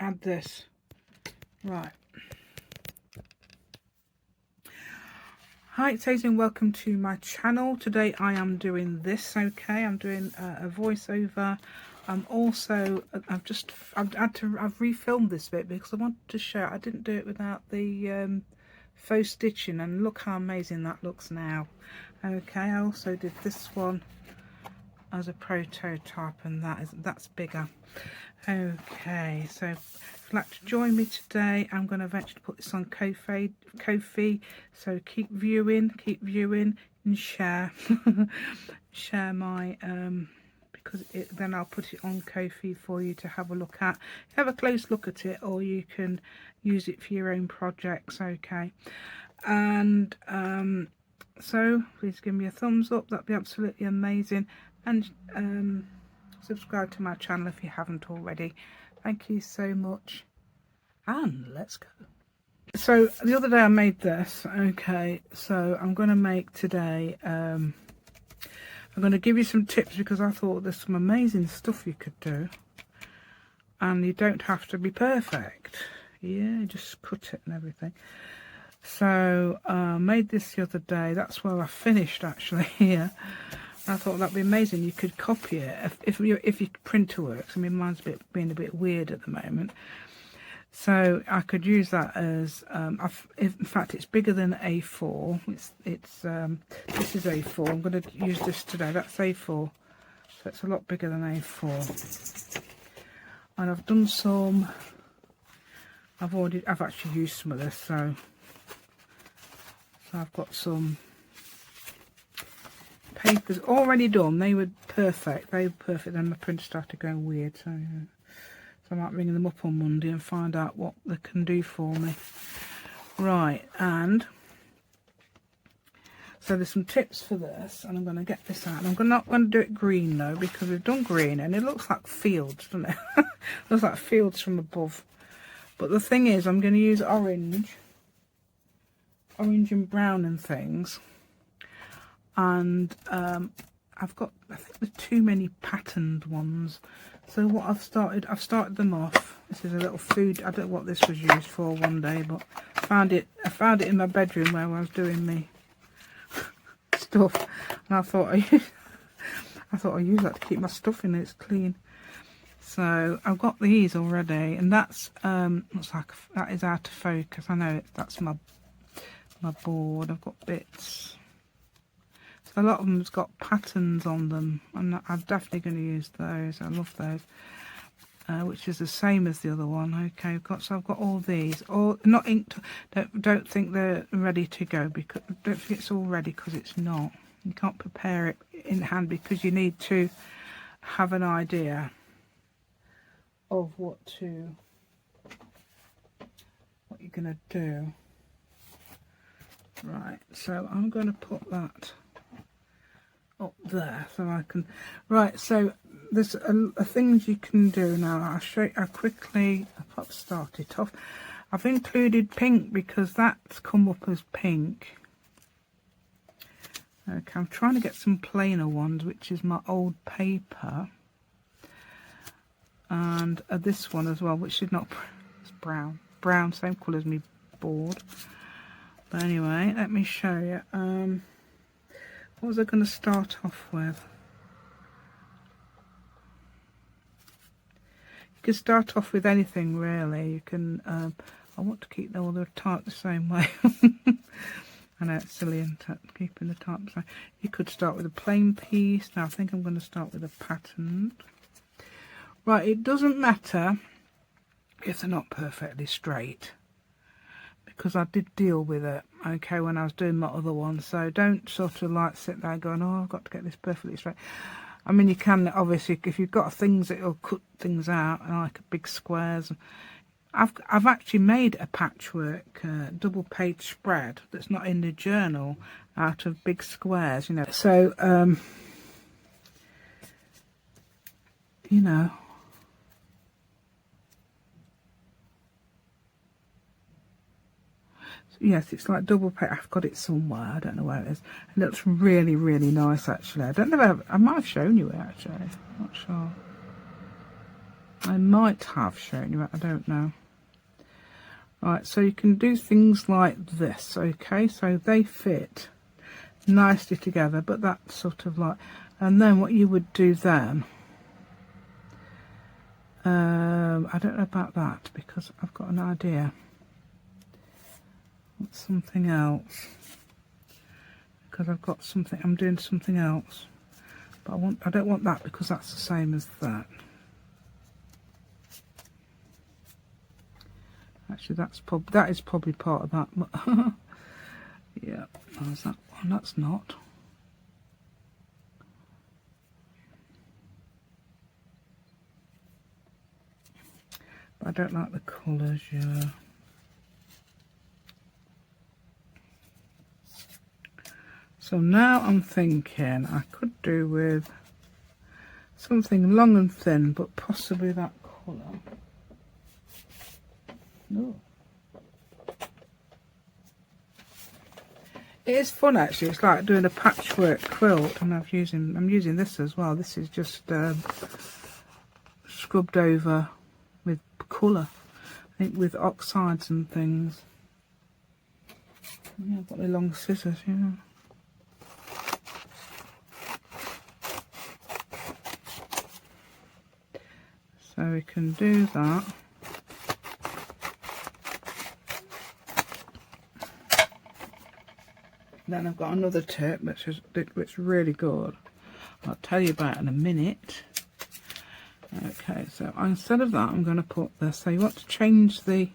add this. Right. Hi, it's Hazel and welcome to my channel. Today I am doing this, okay? I'm doing a voiceover. I'm also, I've refilmed this bit because I wanted to show, I didn't do it without the faux stitching, and look how amazing that looks now. Okay, I also did this one as a prototype, and that's bigger. Okay, so if you'd like to join me today, I'm going to eventually put this on Ko-fi, so keep viewing and share share my because then I'll put it on Ko-fi for you to have a look at, have a close look at it, or you can use it for your own projects. Okay, and so please give me a thumbs up, that'd be absolutely amazing, and subscribe to my channel if you haven't already. Thank you so much, and let's go. So the other day I made this, okay, so I'm going to make today, I'm going to give you some tips because I thought there's some amazing stuff you could do, and you don't have to be perfect. Yeah, just cut it and everything. So I made this the other day, that's where I finished actually here. I thought that'd be amazing. You could copy it if your printer works. I mean, mine's being a bit weird at the moment, so I could use that as. In fact, it's bigger than A4. This is A4. I'm going to use this today. That's A4, so it's a lot bigger than A4. And I've done some. I've actually used some of this, so I've got some papers already done. They were perfect. Then my printer started going weird, so I might ring them up on Monday and find out what they can do for me. Right, and so there's some tips for this, and I'm going to get this out. I'm not going to do it green though, because we've done green and it looks like fields, doesn't it? It looks like fields from above. But the thing is, I'm going to use orange and brown and things. And I think there's too many patterned ones, so what I've started them off. This is a little food, I don't know what this was used for one day, but I found it in my bedroom where I was doing me stuff, and I thought I'd use that to keep my stuff in. It's clean. So I've got these already, and that's looks like that is out of focus. I know that's my board. I've got bits. So a lot of them's got patterns on them, and I'm definitely going to use those. I love those, which is the same as the other one. Okay, so I've got all these, all not inked. Don't think they're ready to go, because don't think it's all ready, because it's not. You can't prepare it in hand because you need to have an idea of what you're going to do. Right, so I'm going to put that up there so I can. Right, so there's things you can do now. I'll show you how quickly. I'll start it off. I've included pink because that's come up as pink. Okay, I'm trying to get some plainer ones, which is my old paper, and this one as well, which is not, it's brown, same colour as my board. But anyway, let me show you. What was I going to start off with? You can start off with anything really. You can. I want to keep all the type the same way. I know it's silly, isn't it? Keeping the type the same. You could start with a plain piece. Now I think I'm going to start with a pattern. Right, it doesn't matter if they're not perfectly straight, because I did deal with it, okay, when I was doing my other one. So don't sort of like sit there going, oh, I've got to get this perfectly straight. I mean, you can obviously, if you've got things that will cut things out, like big squares. I've actually made a patchwork double page spread that's not in the journal out of big squares, you know. So you know, yes, it's like double page. I've got it somewhere, I don't know where it is. It looks really, really nice actually. I don't know if I might have shown you it actually, I'm not sure. I might have shown you, I don't know. Right, so you can do things like this, okay? So they fit nicely together, but that's sort of like, and then what you would do then, I don't know about that because I've got an idea. What's something else? Because I've got something, I'm doing something else, but I don't want that because that's the same as that. Actually, that is probably part of that. Yeah, there's that one. That's not. But I don't like the colours. Yeah. So now I'm thinking I could do with something long and thin, but possibly that colour. No. It is fun actually. It's like doing a patchwork quilt, and I'm using this as well. This is just scrubbed over with colour, I think, with oxides and things. Yeah, I've got the long scissors. Yeah. So we can do that. Then I've got another tip which is really good. I'll tell you about in a minute. Okay, so instead of that, I'm going to put this. So you want to change the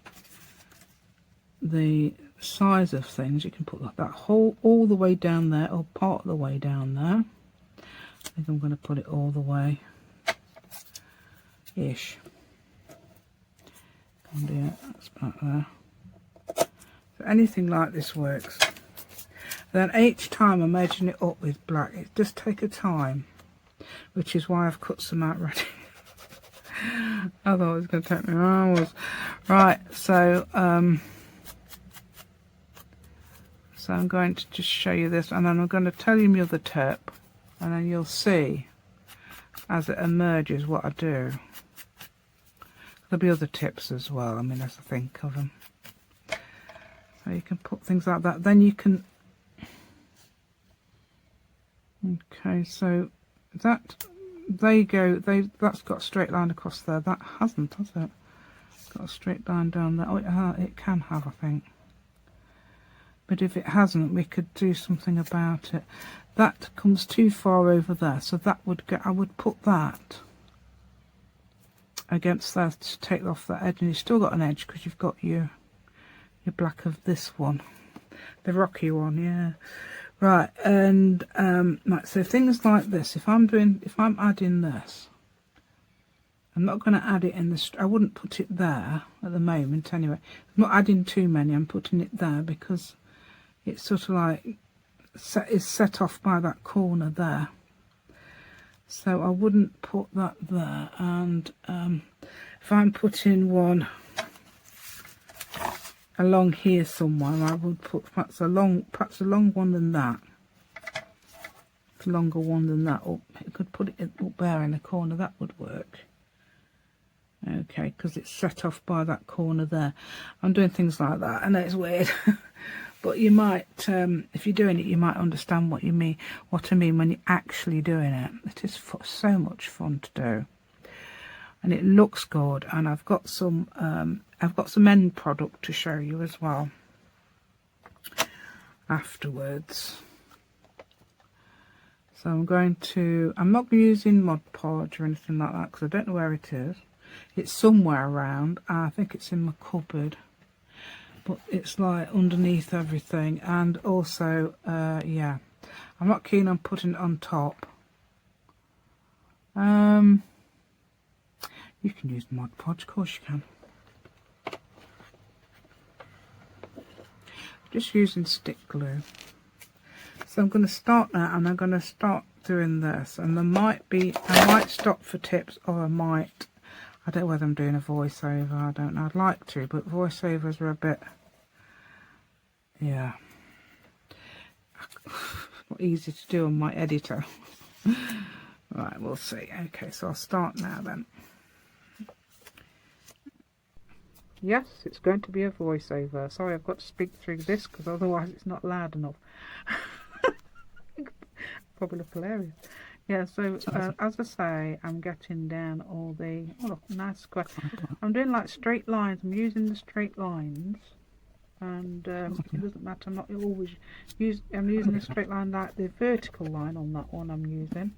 size of things. You can put that whole all the way down there, or part of the way down there. I think I'm going to put it all the way ish. Yeah, that's about there. So anything like this works. Then each time I'm edging it up with black. It does take a time, which is why I've cut some out ready. Otherwise it's going to take me hours. Right, so so I'm going to just show you this, and then I'm going to tell you my other tip, and then you'll see as it emerges what I do. There'll be other tips as well, I mean, as I think of them. So you can put things like that. Then you can... Okay, so that... There you go. That's got a straight line across there. That hasn't, has it? It's got a straight line down there. Oh, it can have, I think. But if it hasn't, we could do something about it. That comes too far over there, so that would go... I would put that against that to take off that edge, and you've still got an edge because you've got your black of this one, the rocky one. Yeah, right. And right, so things like this, if I'm adding this, I'm not going to add it in the... I wouldn't put it there at the moment anyway. I'm not adding too many, I'm putting it there because it's sort of like set off by that corner there. So I wouldn't put that there. And if I'm putting one along here somewhere, I would put perhaps a long one than that. It's a longer one than that. Up, you could put it up there in the corner. That would work. Okay, because it's set off by that corner there. I'm doing things like that. I know it's weird. But you might, if you're doing it, you might understand what I mean when you're actually doing it. It is so much fun to do, and it looks good. And I've got some end product to show you as well afterwards. So I'm not using Mod Podge or anything like that because I don't know where it is. It's somewhere around. I think it's in my cupboard. But it's like underneath everything, and also yeah, I'm not keen on putting it on top. You can use Mod Podge, of course you can. Just using stick glue. So I'm going to start now, and I'm going to start doing this, and I might stop for tips, or I don't know whether I'm doing a voiceover, I don't know, I'd like to, but voiceovers are a bit, yeah, not easy to do on my editor. Right, we'll see. Okay, so I'll start now then. Yes, it's going to be a voiceover. Sorry, I've got to speak through this because otherwise it's not loud enough. Probably look hilarious. Yeah, so as I say, I'm getting down all the, oh look, nice square. I'm doing like straight lines. I'm using the straight lines, and it doesn't matter. I'm not always I'm using a straight line like the vertical line on that one. I'm using,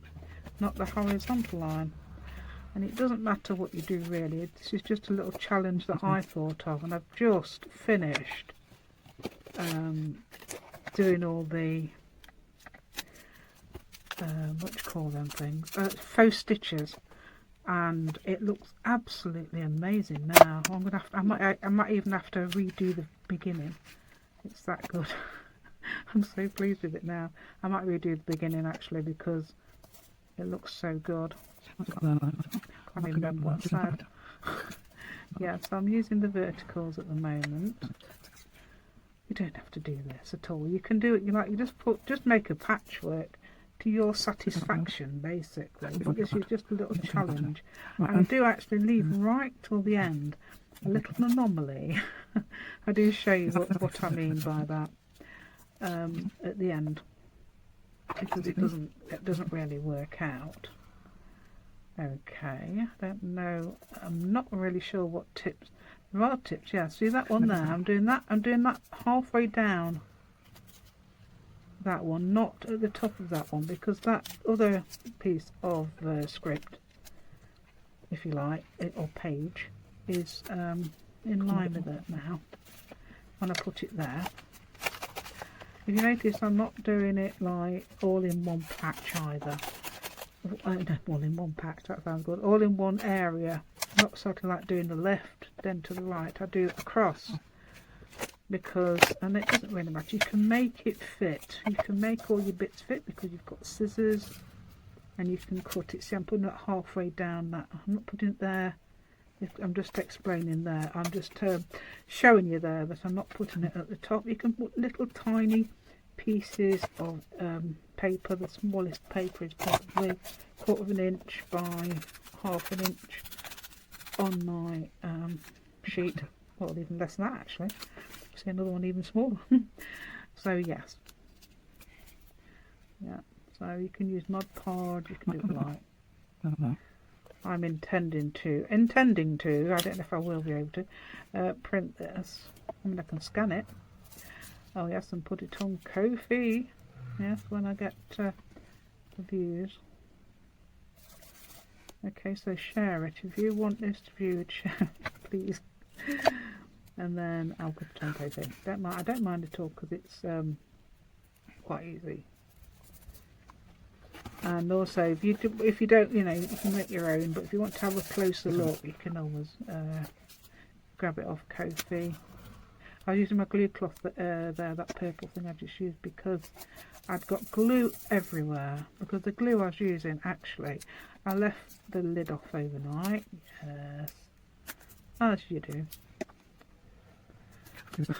not the horizontal line. And it doesn't matter what you do really. This is just a little challenge that I thought of, and I've just finished doing all the what do you call them things? Faux stitches, and it looks absolutely amazing now. I'm gonna have to, I might even have to redo the beginning. It's that good. I'm so pleased with it now. I might redo the beginning actually because it looks so good. Can't even remember what I said. Yeah, so I'm using the verticals at the moment. You don't have to do this at all. You can do it. You just make a patchwork to your satisfaction, basically. But this is just a little challenge. And I do actually leave right till the end a little anomaly. I do show you what I mean by that at the end, because it doesn't really work out. Okay, I don't know. I'm not really sure what tips. There are tips. Yeah, see that one there. I'm doing that halfway down. That one, not at the top of that one, because that other piece of script, if you like, or page, is in line with it now. When I put it there, if you notice, I'm not doing it like all in one patch either. No, all in one patch. That sounds good. All in one area. Not sort of like doing the left, then to the right. I do it across. Because, and it doesn't really matter, you can make it fit. You can make all your bits fit because you've got scissors and you can cut it. See, I'm putting it halfway down that. I'm not putting it there. I'm just explaining there. I'm just showing you there that I'm not putting it at the top. You can put little tiny pieces of paper. The smallest paper is probably 1/4 inch by 1/2 inch on my sheet. Well, even less than that actually. See another one even smaller. So yes, yeah, so you can use Mod Podge, you can do it like I'm intending to, I don't know if I will be able to print this. I mean, I can scan it, oh yes, and put it on Ko-fi, yes, when I get the views. Okay, so share it, if you want this viewed, share it, please. And then I'll put it on Ko-fi. I don't mind at all because it's quite easy. And also, if you don't, you know, you can make your own. But if you want to have a closer look, you can always grab it off Ko-fi. I was using my glue cloth there, that purple thing I just used, because I'd got glue everywhere. Because the glue I was using, actually, I left the lid off overnight. Yes, as you do.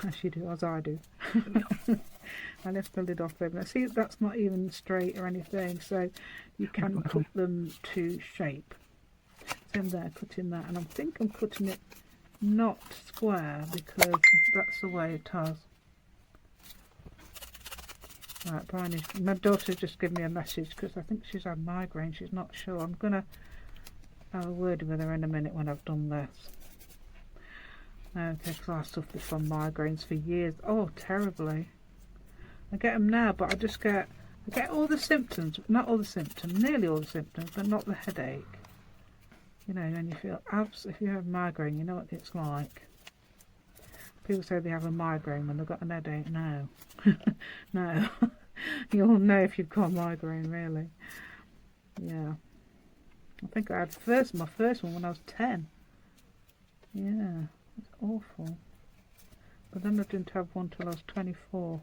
As you do, as I do. I left the lid off over. See, that's not even straight or anything, so you can cut them to shape. It's in there, cutting that, and I think I'm cutting it not square because that's the way it is. Right, Brian, my daughter's just given me a message because I think she's had migraine. She's not sure. I'm gonna have a word with her in a minute when I've done this. Okay, because I suffered from migraines for years. Oh, terribly. I get them now, but I get all the symptoms, not all the symptoms, nearly all the symptoms, but not the headache. You know, and you feel, if you have migraine, you know what it's like. People say they have a migraine when they've got an headache. No. No. You'll know if you've got a migraine, really. Yeah. I think I had my first one when I was 10. Yeah. It's awful. But then I didn't have one till I was 24.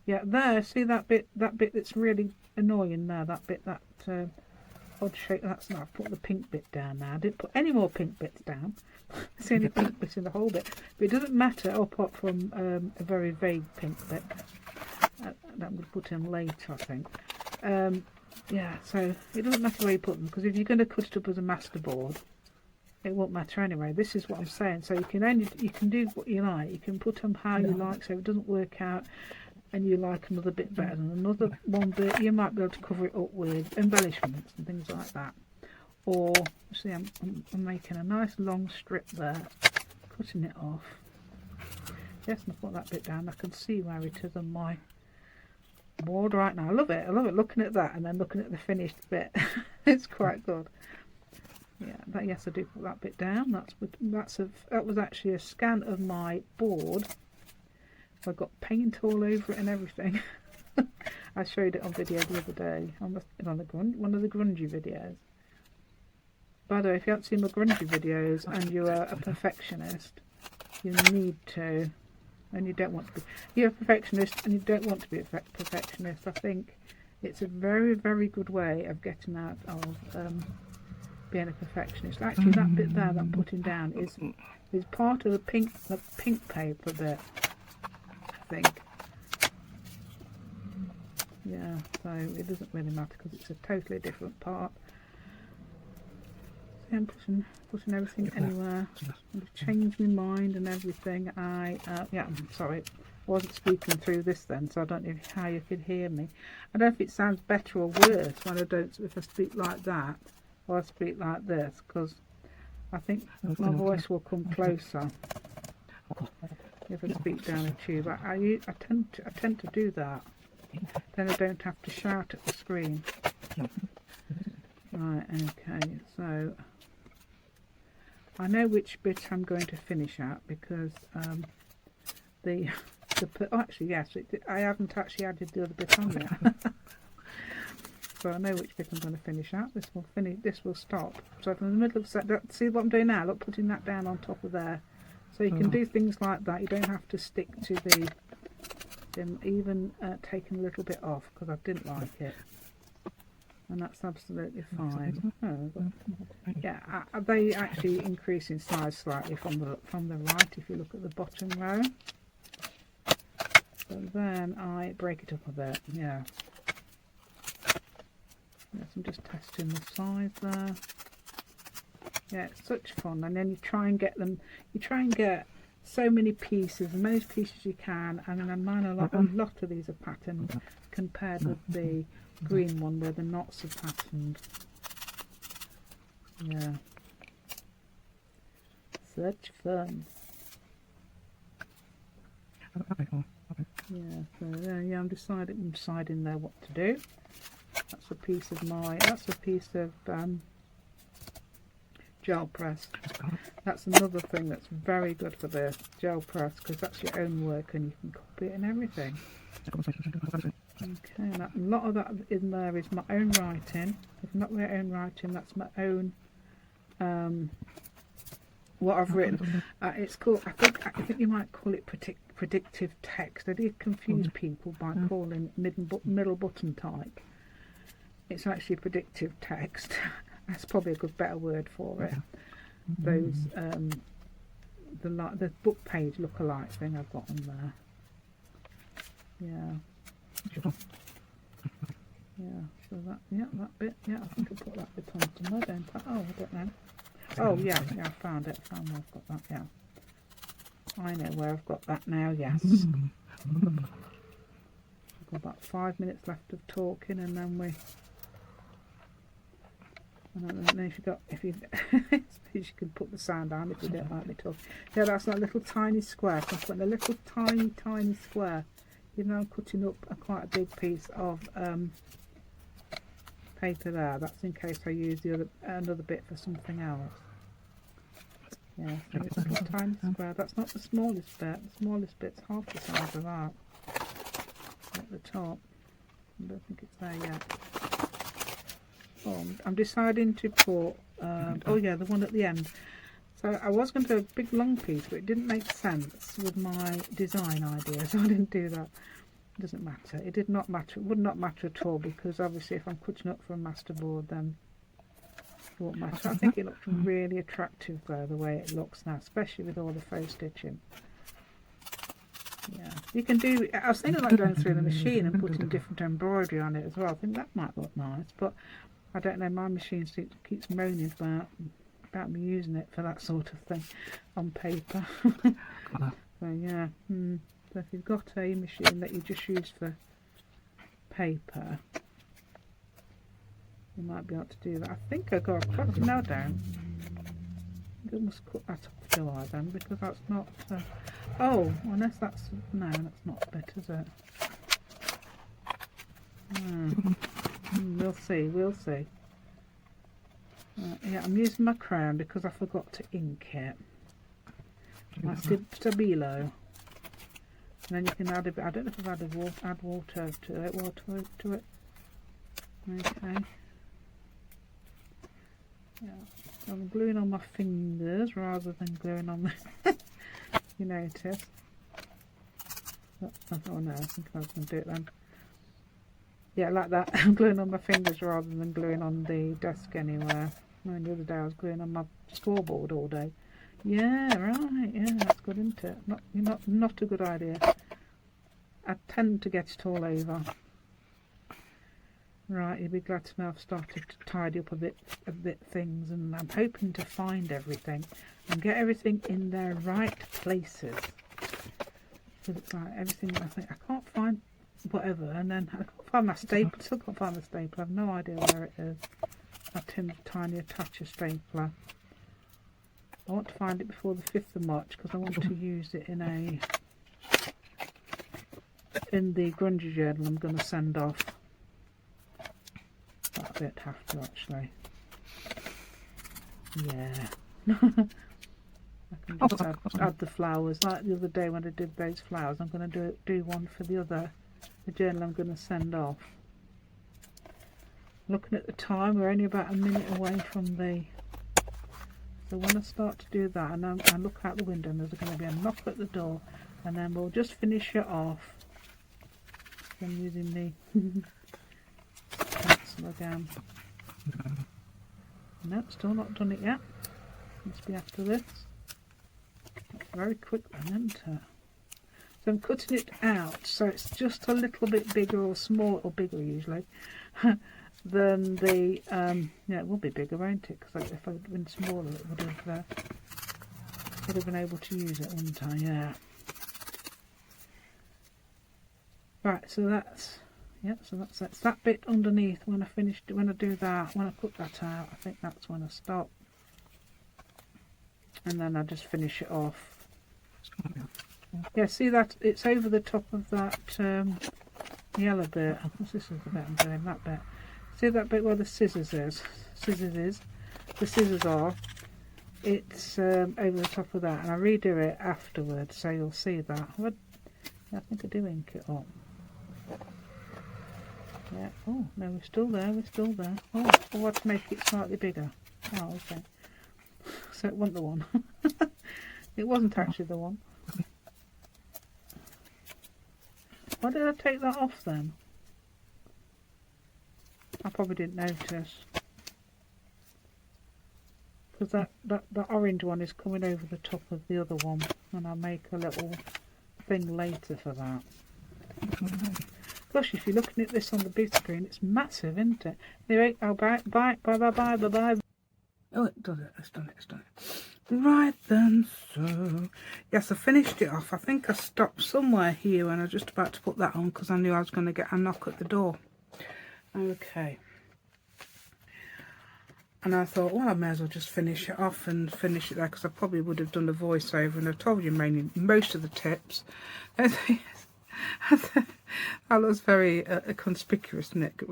Yeah, there, see that bit that's really annoying there, that bit, that odd shape, that's not, I've put the pink bit down now. I didn't put any more pink bits down. It's the only pink bit in the whole bit. But it doesn't matter, apart from a very vague pink bit. That I'm going to put in later, I think. Yeah, so it doesn't matter where you put them, because if you're going to cut it up as a masterboard, it won't matter anyway. This is what I'm saying. So you can do what you like. You can put them how you like. So if it doesn't work out and you like another bit better than another one bit, you might be able to cover it up with embellishments and things like that. Or see, I'm making a nice long strip there, cutting it off. Yes, and I put that bit down. I can see where it is on my board right now. I love it. I love it looking at that and then looking at the finished bit. It's quite good. Yeah, but yes, I do put that bit down. That was actually a scan of my board. I got paint all over it and everything. I showed it on video the other day on one of the grungy videos. By the way, if you haven't seen my grungy videos and you're a perfectionist, you need to, and you don't want to be. You're a perfectionist and you don't want to be a perfectionist. I think it's a very, very good way of getting out of being a perfectionist. Actually, that bit there that I'm putting down is part of the pink paper bit, I think. Yeah, so it doesn't really matter because it's a totally different part. So I'm putting everything anywhere. I've changed my mind and everything. Yeah, I'm sorry, I wasn't speaking through this then, so I don't know how you could hear me. I don't know if it sounds better or worse when if I speak like that or I speak like this, because I think my voice will come closer if I speak down a tube. I tend to do that. Then I don't have to shout at the screen. Right, okay, so I know which bit I'm going to finish at because actually yes, I haven't actually added the other bit on yet. So I know which bit I'm going to finish at. This will stop. So if I'm in the middle of see what I'm doing now? Look, putting that down on top of there. So you can do things like that. You don't have to stick to the even taking a little bit off because I didn't like it. And that's absolutely fine. Yeah, they actually increase in size slightly from the right if you look at the bottom row. So then I break it up a bit. Yeah. Yes, I'm just testing the size there. Yeah, it's such fun. And then you try and get them. You try and get so many pieces, as many pieces as you can. And then mine a lot of these are patterned compared with the green one where the knots are patterned. Yeah, such fun. Yeah, so yeah, I'm deciding there what to do. That's a piece of gel press. That's another thing that's very good for this gel press because that's your own work and you can copy it and everything. Okay, and a lot of that in there is my own writing. If not my own writing, that's my own what I've written. It's called, I think you might call it predictive text. I did confuse people by calling middle button type. It's actually predictive text. That's probably a better word for it. Those the book page look-alike thing I've got on there. Yeah. Yeah, so that bit, yeah, I think I put that bit on somewhere, don't I? Oh, I don't know. Oh, yeah, I found it. Where I've got that, yeah. I know where I've got that now, yes. I've got about 5 minutes left of talking and then I don't know if you suppose you can put the sound down if you don't like me talking. Yeah, that's that little tiny square. So I'm putting a little tiny square. Even though I'm cutting up quite a big piece of paper there. That's in case I use another bit for something else. Yeah, so it's a little tiny square. That's not the smallest bit. The smallest bit's half the size of that. At the top. I don't think it's there yet. Oh, I'm deciding to put, oh yeah, the one at the end. So I was going to do a big long piece, but it didn't make sense with my design idea, so I didn't do that. It doesn't matter. It did not matter. It would not matter at all, because obviously if I'm cutting up for a masterboard, then it won't matter. I think it looks really attractive though, the way it looks now, especially with all the faux stitching. Yeah, you can do, I was thinking like going through the machine and putting different embroidery on it as well. I think that might look nice, but I don't know, my machine keeps moaning about about me using it for that sort of thing on paper. So yeah, so if you've got a machine that you just use for paper, you might be able to do that. I think I got a nail down. I must cut that off, do I then? Because that's not. Oh, unless that's no, that's not a bit, is it? We'll see. We'll see. Yeah, I'm using my crown because I forgot to ink it. My Stabilo. And then you can add a bit. I don't know if I've add water to it. Okay. Yeah. So I'm gluing on my fingers rather than gluing on the. You notice. Oh no, I think I was going to do it then. Yeah, like that. I'm gluing on my fingers rather than gluing on the desk anywhere. I mean, the other day I was gluing on my scoreboard all day. Yeah, right. Yeah, that's good, isn't it? Not a good idea. I tend to get it all over. Right, you'll be glad to know I've started to tidy up a bit things, and I'm hoping to find everything and get everything in their right places. Because it's like everything, I think I can't find whatever, and then I can't find my stapler. Still can't find the stapler. I have no idea where it is. My tiny attacher stapler. I want to find it before the 5th of March because I want to use it in the grungy journal I'm going to send off. That's it, have to actually. Yeah. I can just add the flowers. Like the other day when I did those flowers, I'm going to do one for the journal I'm going to send off. Looking at the time, we're only about a minute away from the. So when I start to do that, and I look out the window, and there's going to be a knock at the door, and then we'll just finish it off. I'm using the pencil again. No, still not done it yet. Must be after this. That's very quick then, isn't it? So I'm cutting it out, so it's just a little bit bigger or small, or bigger usually, than the, yeah, it will be bigger, won't it? Because if I'd been smaller, it would have been able to use it, wouldn't I? Yeah. Right, so that's, yeah, so that's that bit underneath. When I do that, when I cut that out, I think that's when I stop. And then I just finish it off. Yeah, see that it's over the top of that yellow bit. This is the bit I'm doing, that bit. See that bit where the scissors is? The scissors are. It's over the top of that, and I redo it afterwards, so you'll see that. I think I do ink it up. Yeah. Oh no, we're still there. Oh, I want to make it slightly bigger. Oh, okay. So it wasn't the one. It wasn't actually the one. Why did I take that off then? I probably didn't notice. Because that orange one is coming over the top of the other one, and I'll make a little thing later for that. Gosh, if you're looking at this on the big screen, it's massive, isn't it? Anyway, I'll bye. Oh, it's done it. Right then, so yes, I finished it off. I think I stopped somewhere here when I was just about to put that on because I knew I was going to get a knock at the door. Okay. And I thought, well, I may as well just finish it off and finish it there because I probably would have done a voiceover and I've told you most of the tips. That was very conspicuous, Nick,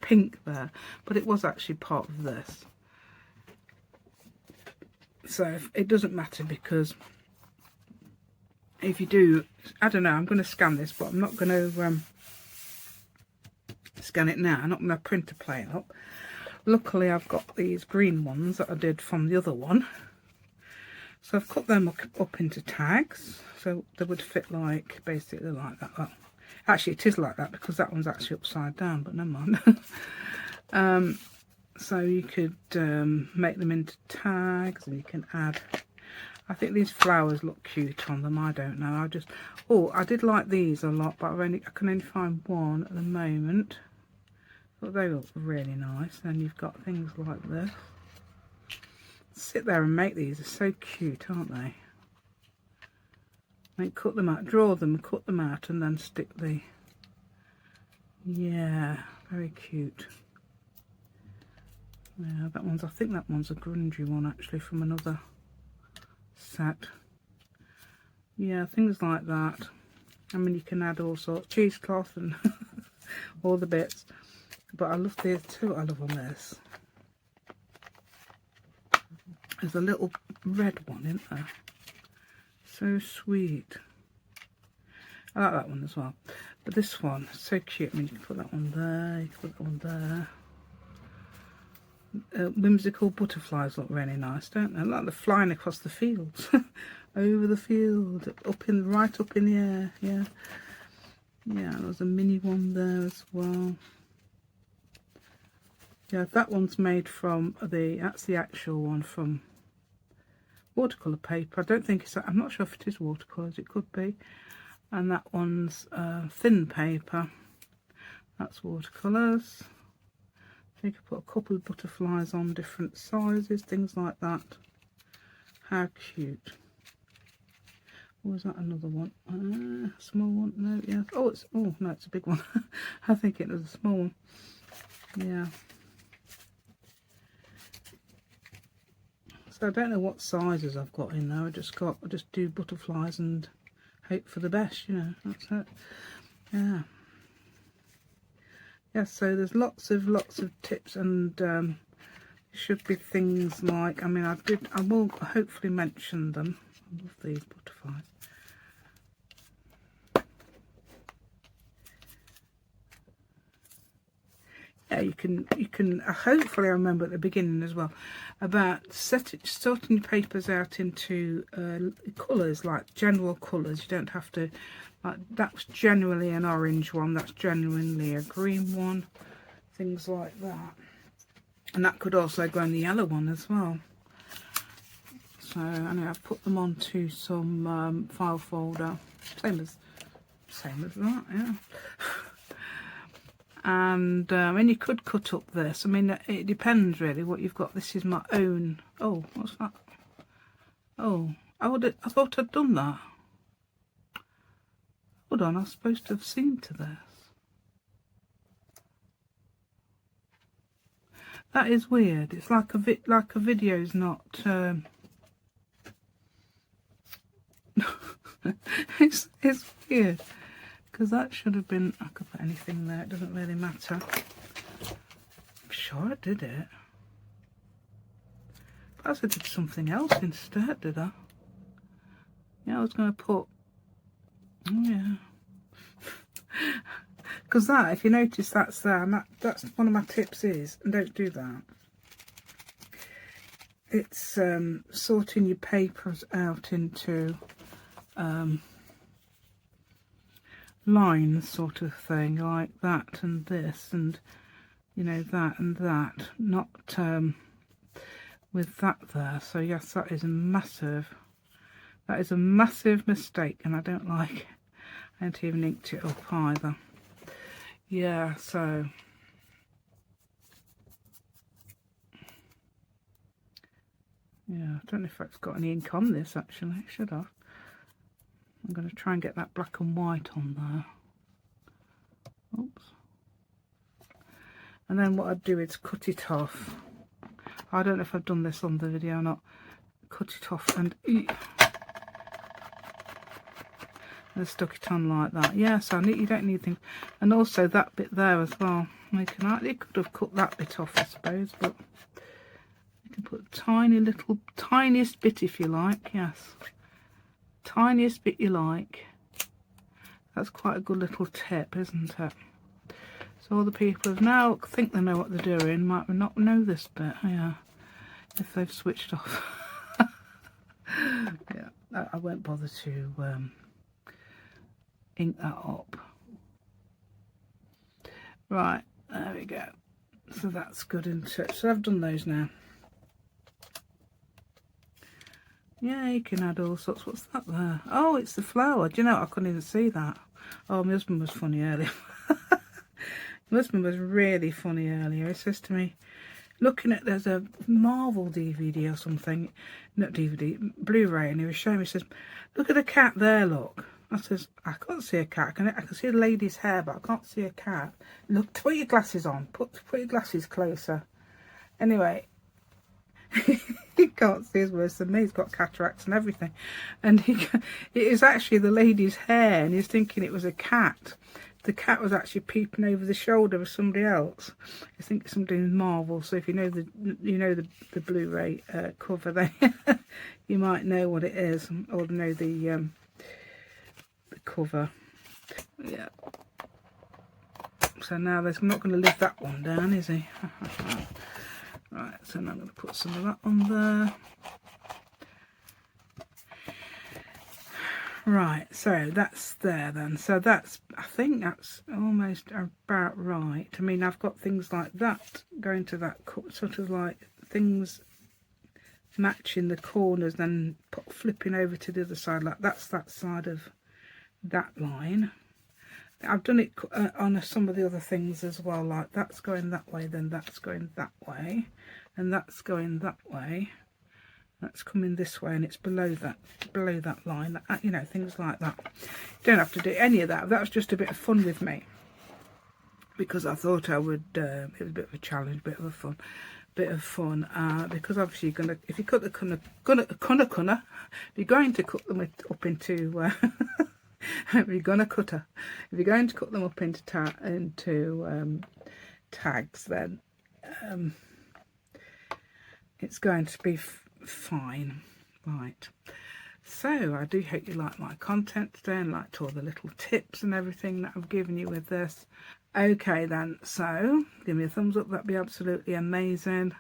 pink there, but it was actually part of this. So it doesn't matter because if you do, I don't know, I'm going to scan this, but I'm not going to scan it now. I'm not going to print a plate up. Luckily, I've got these green ones that I did from the other one. So I've cut them up into tags, so they would fit like, basically like that. Well, actually, it is like that because that one's actually upside down, but never mind. So you could make them into tags, and you can add, I think these flowers look cute on them, I don't know, I did like these a lot, but I can only find one at the moment. But they look really nice. Then you've got things like this. sit there and make these. They're so cute, aren't they? And cut them out, draw them, cut them out, and then stick the, yeah, very cute. Yeah, that one's, I think that one's a grungy one actually from another set. Yeah, things like that. I mean, you can add all sorts, cheesecloth and all the bits. But I love these too. I love on this. There's a little red one in there. So sweet. I like that one as well. But this one, so cute. I mean, you can put that one there, you can put that one there. Whimsical butterflies look really nice, don't they? Like they're flying across the fields. Over the field, right up in the air, yeah. Yeah, there's a mini one there as well. Yeah, that one's made from that's the actual one from watercolour paper. I don't think it's, I'm not sure if it is watercolours, it could be. And that one's thin paper. That's watercolours. So you could put a couple of butterflies on different sizes, things like that. How cute. Or was that another one? Small one? No, yeah. Oh, no, it's a big one. I think it was a small one. Yeah. So I don't know what sizes I've got in there. I just do butterflies and hope for the best, you know. That's it. Yeah. Yeah, so there's lots of tips, and should be things like, I mean, I will hopefully mention them. I love these butterflies. Yeah, you can hopefully, I remember at the beginning as well about sorting your papers out into colours, like general colours. You don't have to, like, that's generally an orange one, that's genuinely a green one, things like that. And that could also go in the yellow one as well. So anyway, I've put them onto some file folder, same as that, yeah. And you could cut up this. I mean, it depends really what you've got. This is my own. Oh, what's that? Oh, I thought I'd done that. Hold on, I was supposed to have seen to this. That is weird. It's like a video's not. It's weird. Because that should have been, I could put anything there, it doesn't really matter. I'm sure I did it. Perhaps I did something else instead, did I? Yeah, I was going to put, oh yeah. Because that, if you notice, that's there, and that's one of my tips is, and don't do that. It's sorting your papers out into lines sort of thing, like that and this, and you know, that and that, not with that there. So yes, that is a massive mistake, and I don't like it. I haven't even inked it up either. Yeah, so yeah, I don't know if it's got any ink on this actually. It should have. I'm going to try and get that black and white on there. Oops. And then what I'd do is cut it off. I don't know if I've done this on the video or not. Cut it off and stuck it on like that. Yeah, so you don't need things. And also that bit there as well. You could have cut that bit off, I suppose, but you can put a tiniest bit if you like. Yes. Tiniest bit you like. That's quite a good little tip, isn't it? So all the people who now think they know what they're doing might not know this bit, yeah, if they've switched off. Yeah, I won't bother to ink that up. Right, there we go. So that's good, isn't it? So I've done those now. Yeah, you can add all sorts. What's that there? Oh, it's the flower. Do you know, I couldn't even see that. Oh, my husband was funny earlier. My husband was really funny earlier. He says to me, looking at, there's a Marvel DVD or something, not DVD, Blu-ray, and he was showing me, he says, look at the cat there, look. I says, I can't see a cat. I can see a lady's hair, but I can't see a cat. Look, put your glasses on. Put your glasses closer. Anyway, he can't see as worse than me. He's got cataracts and everything. And it is actually the lady's hair, and he's thinking it was a cat. The cat was actually peeping over the shoulder of somebody else. I think it's somebody in Marvel. So if you know the Blu-ray cover, there, you might know what it is, or know the cover. Yeah. So now there's not going to live that one down, is he? Right. So now I'm going to put some of that on there. Right, so that's there then. So that's, I think that's almost about right. I mean, I've got things like that going to that sort of like things matching the corners, then flipping over to the other side, like that's that side of that line. I've done it on some of the other things as well, like that's going that way, then that's going that way, and that's going that way. That's coming this way, and it's below that line, you know, things like that. You don't have to do any of that. That was just a bit of fun with me, because I thought I would. It was a bit of a challenge, bit of fun, because obviously you're gonna, if you cut the if you're going to cut them up into if you're going to cut them up into tags, then it's going to be fine. Right, so I do hope you like my content today and liked all the little tips and everything that I've given you with this. Okay then, so give me a thumbs up, that'd be absolutely amazing,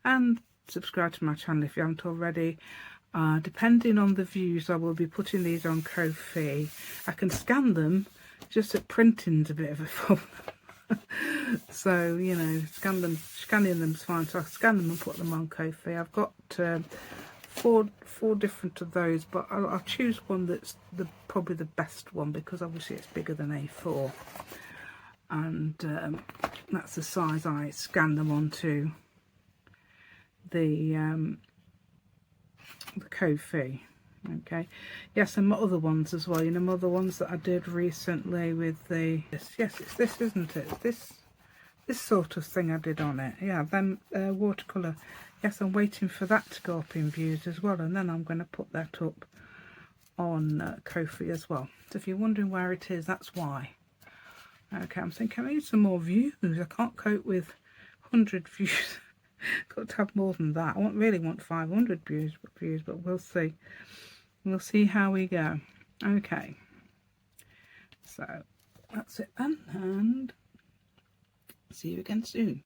and subscribe to my channel if you haven't already. Depending on the views, I will be putting these on Ko-fi. I can scan them, just that printing's a bit of a problem. So, you know, scanning them's fine. So I scan them and put them on Ko-fi. I've got four different of those, but I'll choose one that's probably the best one, because obviously it's bigger than A4, and that's the size I scan them onto the Ko-fi. Okay, yes, and my other ones as well, you know, my other ones that I did recently with the yes, it's this, isn't it? This sort of thing I did on it. Yeah, then watercolour. Yes, I'm waiting for that to go up in views as well, and then I'm going to put that up on Ko-fi as well. So if you're wondering where it is, that's why. Okay, I'm thinking I need some more views. I can't cope with 100 views. Got to have more than that. I really want 500 views, but we'll see. We'll see how we go. Okay, so that's it then, and see you again soon.